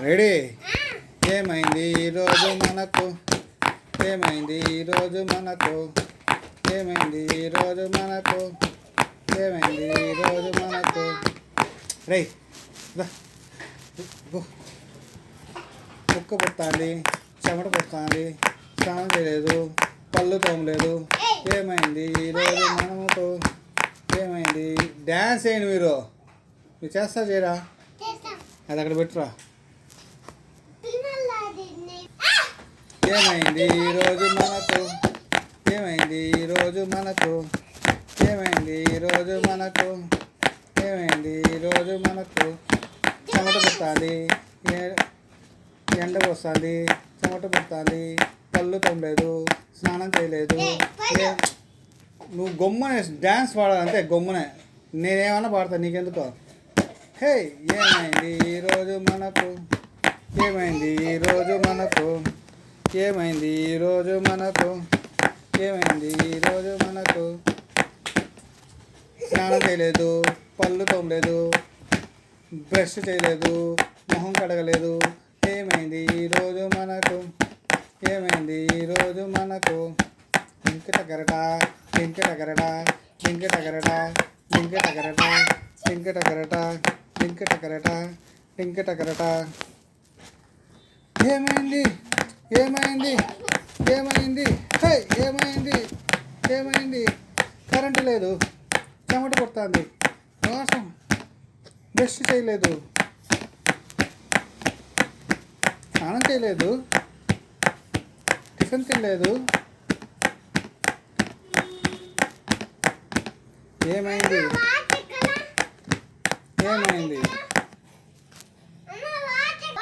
Ready. ఏమైంది ఈరోజు మనకు, ఏమైంది ఈరోజు మనకు, ఏమైంది ఈరోజు మనకు, ఏమైంది ఈరోజు మనకు. రే కుక్క పుడుతుంది, చెమట పుడుతుంది, స్నానం చేయలేదు, పళ్ళు తోమలేదు. ఏమైంది ఈరోజు మనకు, ఏమైంది? డ్యాన్స్ వేయండి మీరు చేస్తా చేయరా? అది అక్కడ పెట్టురా. ఏమైంది ఈరోజు మనకు, ఏమైంది ఈరోజు మనకు, ఏమైంది ఈరోజు మనకు, ఏమైంది ఈరోజు మనకు. చెమట పుడుతుంది, ఎండ వస్తుంది, చెమట పుడుతుంది, పళ్ళు తొమ్మలేదు, స్నానం చేయలేదు. నువ్వు గొమ్మనే డ్యాన్స్ పాడాలంటే గొమ్మనే. నేనేమన్నా పాడతాను, నీకెందుకో. హే, ఏమైంది ఈరోజు మనకు, ఏమైంది ఈరోజు మనకు, ఏమైంది ఈరోజు మనకు, ఏమైంది ఈరోజు మనకు. స్నానం చేయలేదు, పళ్ళు తోమలేదు, బ్రష్ చేయలేదు, మొహం కడగలేదు. ఏమైంది ఈరోజు మనకు, ఏమైంది ఈరోజు మనకు. ఇంకట గరట, ఇంకట గరట, ఇంకట గరట, ఇంకట గరట, ఇంకట గరట, ఇంకట గరట, ఇంకట గరట. ఏమైంది, ఏమైంది, ఏమైంది? హే, ఏమైంది, ఏమైంది? కరెంటు లేదు, చెమట కొడుతుంది, వాసం, బ్రష్ చేయలేదు, స్నానం చేయలేదు, టిఫిన్ తినలేదు. ఏమైంది, ఏమైంది?